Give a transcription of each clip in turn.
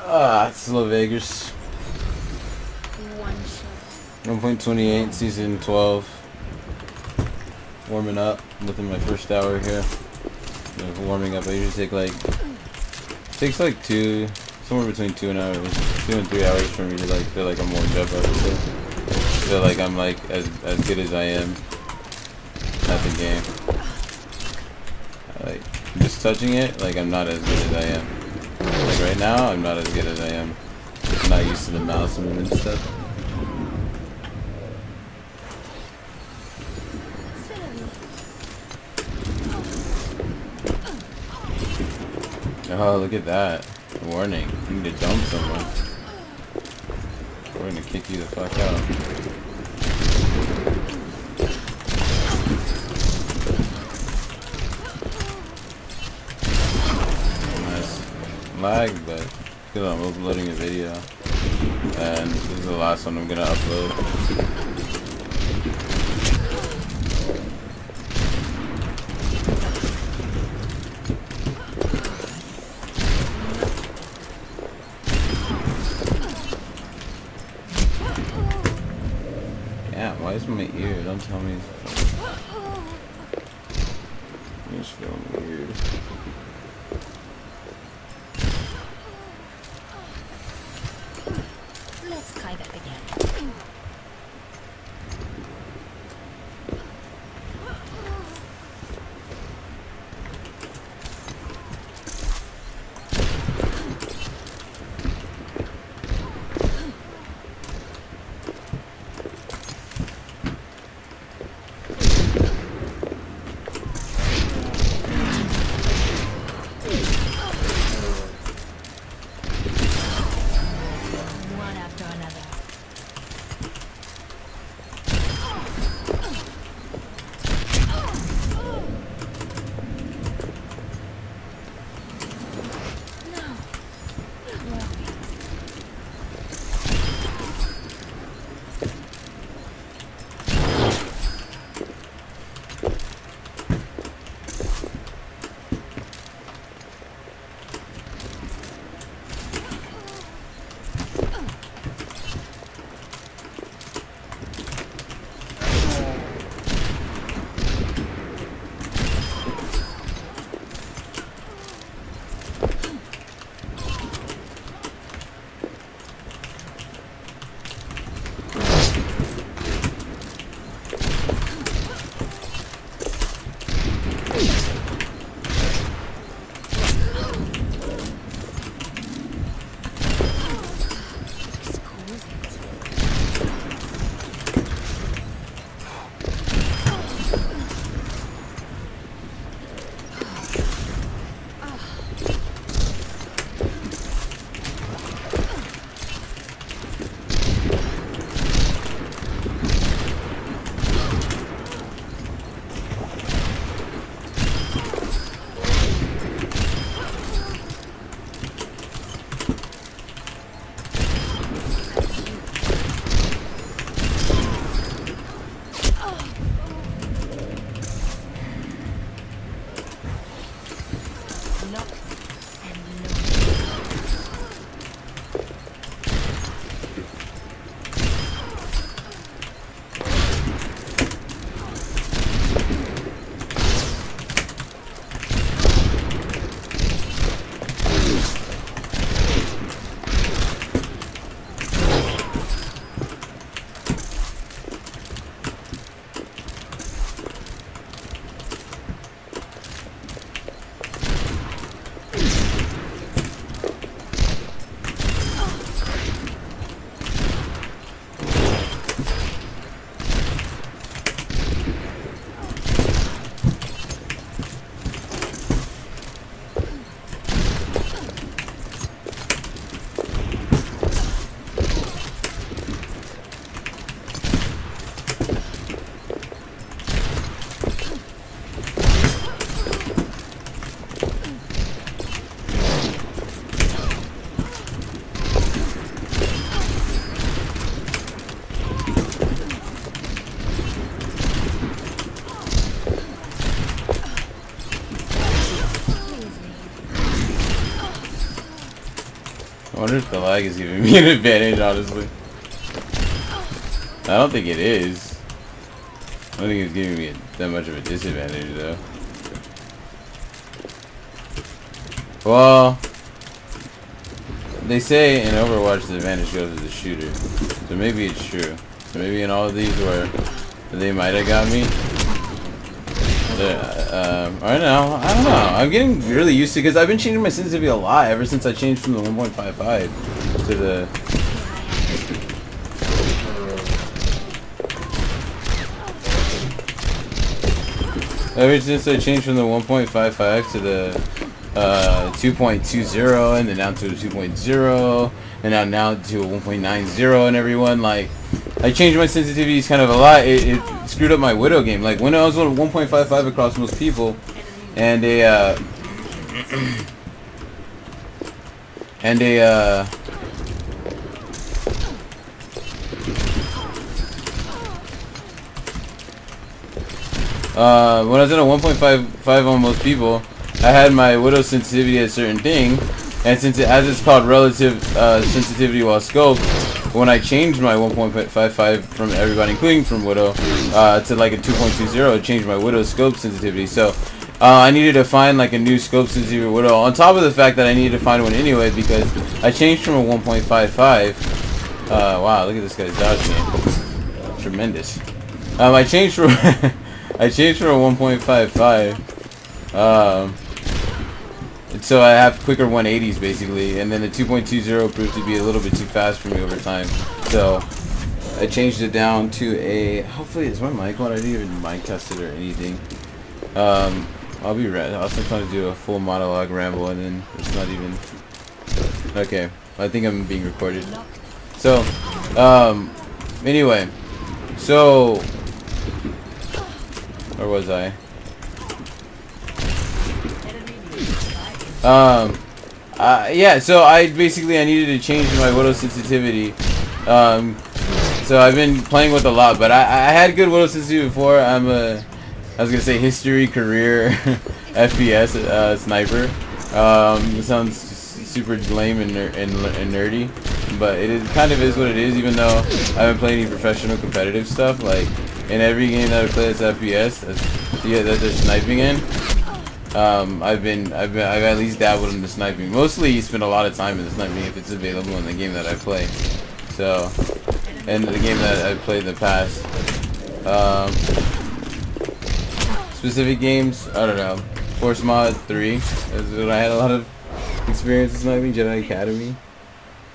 It's Las Vegas. One shot. 1.28, season 12. Warming up within my first hour here. Warming up, I usually take takes like somewhere between 2 and hours, 2 and 3 hours for me to feel like I'm warmed up. I would say. Feel like I'm as good as I am at the game. Just touching it, I'm not as good as I am. Right now, I'm not as good as I am. Just not used to the mouse movement and stuff. Oh, look at that. Warning. You need to jump someone. We're gonna kick you the fuck out. Nice. Lag, but because I'm uploading a video. And this is the last one I'm gonna upload. Damn, why is my ear? Don't tell me. I'm just feeling weird. Let's try that again. One after another. I wonder if the lag is giving me an advantage, honestly. I don't think it is. I don't think it's giving me that much of a disadvantage, though. Well, they say in Overwatch the advantage goes to the shooter. So maybe it's true. So maybe in all of these where they might have got me. I don't know. I'm getting really used to it because I've been changing my sensitivity a lot ever since I changed from the 1.55 to the. Ever since I changed from the 1.55 to the 2.20 and then down to a 2.0 and now to a 1.90 and everyone like. I changed my sensitivities kind of a lot. It screwed up my Widow game. Like when I was on 1.55 across most people, and when I was at a 1.55 on most people, I had my Widow sensitivity at a certain thing, and since as it's called relative sensitivity while scoped. When I changed my 1.55 from everybody, including from Widow, to like a 2.20, it changed my Widow scope sensitivity. So I needed to find like a new scope sensitivity Widow. On top of the fact that I needed to find one anyway because I changed from a 1.55. Wow, look at this guy's dodge game. Tremendous. I changed from I changed from a 1.55. So I have quicker 180s basically, and then the 2.20 proved to be a little bit too fast for me over time. So I changed it down to a. Hopefully, is my mic on? I didn't even mic test it or anything. I'll be right. I'll sometimes do a full monologue ramble, and then it's not even. Okay, I think I'm being recorded. So, anyway, so where was I? Yeah, so I needed to change my Widow sensitivity. So I've been playing with a lot, but I had good Widow sensitivity before. I was gonna say history, career, FPS sniper. It sounds super lame and nerdy, but it kind of is what it is. Even though I haven't played any professional competitive stuff, like in every game that I play that's FPS, that they're sniping in. I've at least dabbled in the sniping. Mostly, you spend a lot of time in the sniping if it's available in the game that I play. So, and the game that I've played in the past. Specific games, I don't know. Force Mod 3 is when I had a lot of experience in sniping. Jedi Academy.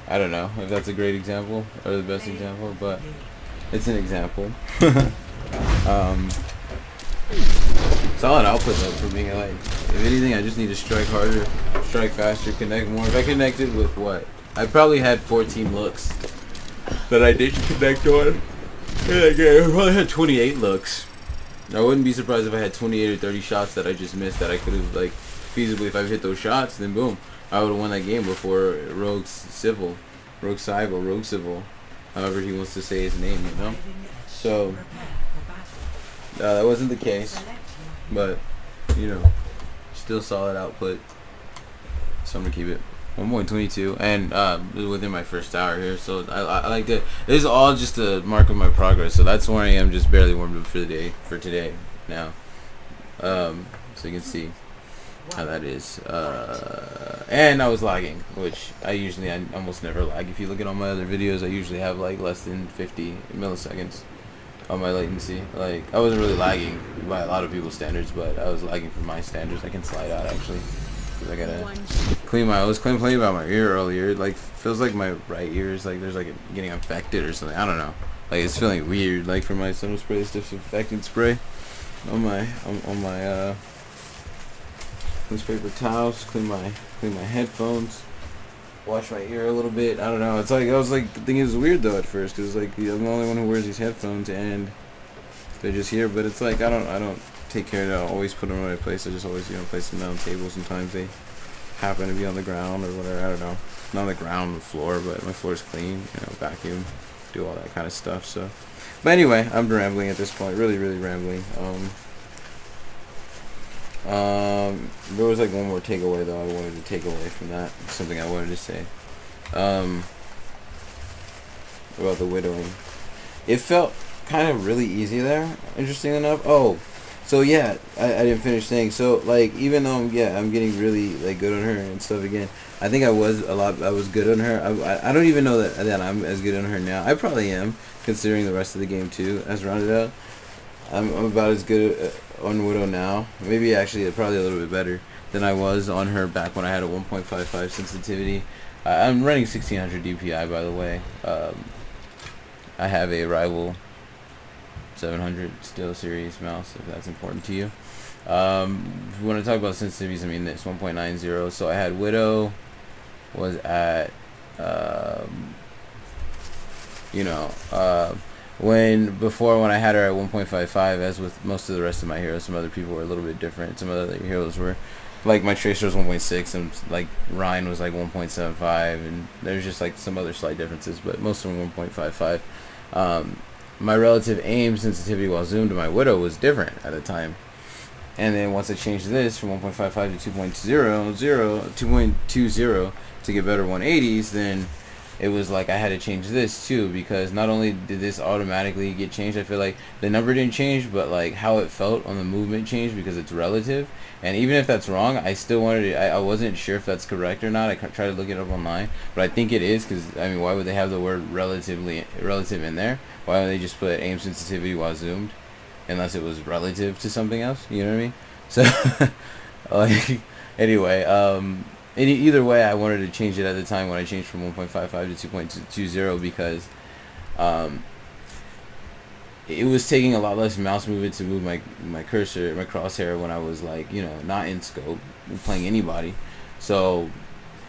I don't know if that's a great example or the best example, but it's an example. Solid output though for me. Like, if anything, I just need to strike harder, strike faster, connect more. If I connected with what? I probably had 14 looks that I didn't connect on. I probably had 28 looks. I wouldn't be surprised if I had 28 or 30 shots that I just missed that I could have, like, feasibly, if I hit those shots, then boom, I would have won that game before Rogue Civil, however he wants to say his name, you know? So, that wasn't the case. But, you know, still solid output. So I'm gonna keep it 1.22, and this is within my first hour here. So I like that. This is all just a mark of my progress. So that's where I am, just barely warmed up for the day, for today. Now, so you can see how that is. And I was lagging, which I almost never lag. If you look at all my other videos, I usually have like less than 50 milliseconds on my latency. Like, I wasn't really lagging by a lot of people's standards, but I was lagging for my standards. I can slide out actually, because I gotta clean my. I was complaining about my ear earlier. Like, feels like my right ear is like there's like getting infected or something. I don't know. Like, it's feeling weird. Like, for my summer spray, it's disinfectant spray on my newspaper towels. Clean my headphones. Wash my ear a little bit. I don't know. It's like, I was like thinking it was weird though at first, because like I'm the only one who wears these headphones and they're just here. But it's like I don't take care to always put them in the right place. I just always place them down on the table. Sometimes they happen to be on the ground or whatever. I don't know. Not on the ground, on the floor, but my floor is clean. Vacuum, do all that kind of stuff. So, but anyway, I'm rambling at this point. Really rambling. There was like one more takeaway though I wanted to take away from that. Something I wanted to say. about the widowing. It felt kind of really easy there. Interesting enough. Oh, so yeah, I didn't finish saying. So like, even though I'm getting really like good on her and stuff again. I think I was good on her. I don't even know that I'm as good on her now. I probably am, considering the rest of the game too. As rounded out, I'm about as good on Widow now. Maybe actually probably a little bit better than I was on her back when I had a 1.55 sensitivity. I'm running 1600 DPI, by the way. I have a rival 700 Steel Series mouse, if that's important to you. If you want to talk about sensitivities, I mean this 1.90. So I had Widow was at when I had her at 1.55, as with most of the rest of my heroes, some other people were a little bit different. Some other heroes were like my Tracer was 1.6 and like Ryan was like 1.75, and there's just like some other slight differences, but most of them 1.55. My relative aim sensitivity while zoomed to my Widow was different at the time. And then once I changed this from 1.55 to 2.20 to get better 180s, then it was like I had to change this too, because not only did this automatically get changed, I feel like the number didn't change, but like how it felt on the movement changed because it's relative. And even if that's wrong, I still wanted to, I wasn't sure if that's correct or not. I tried to look it up online, but I think it is, because I mean, why would they have the word relative in there? Why would they just put aim sensitivity while zoomed, unless it was relative to something else? You know what I mean? So like, anyway, either way, I wanted to change it at the time when I changed from 1.55 to 2.20, because it was taking a lot less mouse movement to move my cursor, my crosshair, when I was like, not in scope, playing anybody. So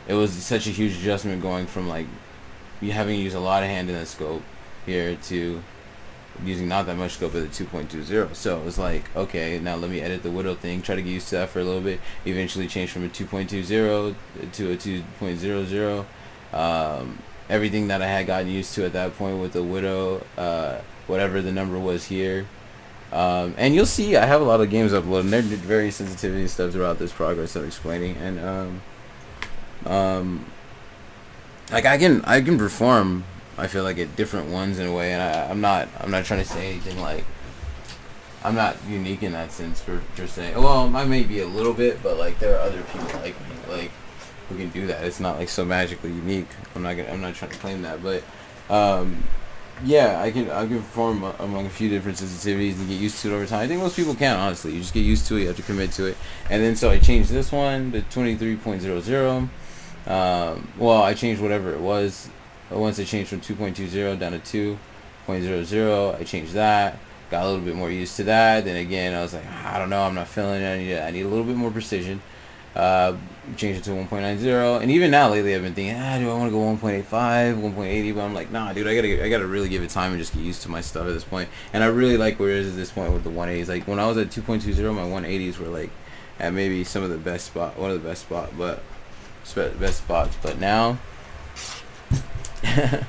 it was such a huge adjustment going from like you having to use a lot of hand in the scope here to using not that much scope at the 2.20. So it was like, okay, now let me edit the Widow thing, try to get used to that for a little bit. Eventually change from a 2.20 to a 2.00. Everything that I had gotten used to at that point with the Widow, whatever the number was here. And you'll see I have a lot of games uploaded, and they're very sensitivity stuff throughout this progress I'm explaining. And like I can perform, I feel like, at different ones in a way, and I'm not trying to say anything like I'm not unique in that sense per se. Well, I may be a little bit, but like there are other people like me, like, who can do that. It's not like so magically unique. I'm not trying to claim that, but yeah, I can perform among a few different sensitivities and get used to it over time. I think most people can, honestly. You just get used to it, you have to commit to it. And then so I changed this one to 23.00. Well, I changed whatever it was. Once I changed from 2.20 down to 2.00, I changed that. Got a little bit more used to that. Then again, I was like, I don't know, I'm not feeling it. I need a little bit more precision. Changed it to 1.90, and even now lately I've been thinking, do I want to go 1.85, 1.80? But I'm like, nah, dude, I gotta really give it time and just get used to my stuff at this point. And I really like where it is at this point with the 180s. Like when I was at 2.20, my 180s were like at maybe some of the best spots, but now I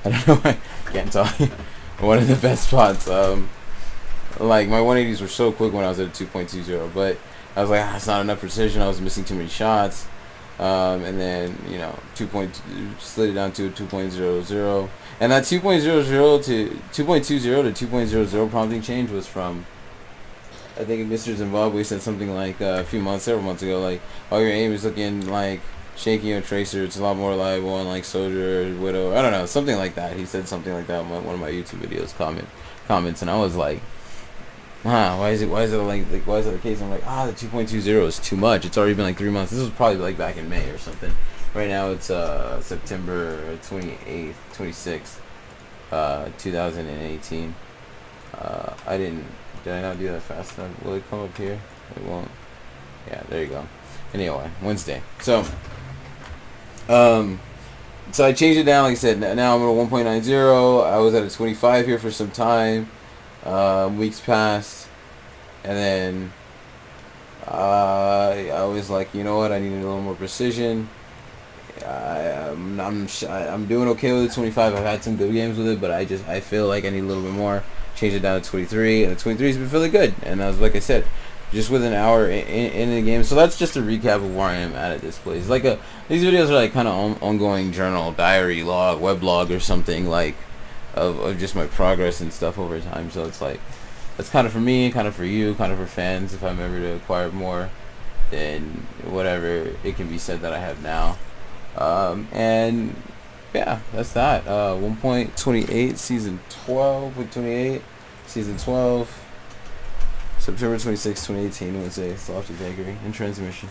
don't know why I can't talk. One of the best spots. Like my 180s were so quick when I was at 2.20, but I was like, it's not enough precision. I was missing too many shots. And then, slid it down to 2.00. And that 2.00 to 2.20 to 2.00 prompting change was from, I think Mr. Zimbabwe said something like several months ago, like, oh, your aim is looking like shaky on Tracer. It's a lot more reliable on like Soldier, Widow. I don't know, something like that. He said something like that in one of my YouTube videos comments, and I was like, why is it the case? I'm like, the 2.20 is too much. It's already been like 3 months. This was probably like back in May or something. Right now it's September 26th, 2018. Did I not do that fast enough? Will it come up here? It won't. Yeah, there you go. Anyway, Wednesday. So I changed it down. Like I said, now I'm at 1.90. I was at a 25 here for some time. Weeks passed, and then I was like, you know what? I need a little more precision. I'm doing okay with the 25. I've had some good games with it, but I feel like I need a little bit more. Changed it down to 23, and the 23's been feeling good. And I was like I said, just with an hour in the game. So that's just a recap of where I am at this place. Like these videos are like kind of ongoing journal, diary, log, weblog, or something like of just my progress and stuff over time. So it's like that's kind of for me, kind of for you, kind of for fans. If I'm ever to acquire more, then whatever it can be said that I have now. And yeah, that's that. 1.28 season 12 with 28 season 12. September 26, 2018 was a Lofty Bakery in transmission.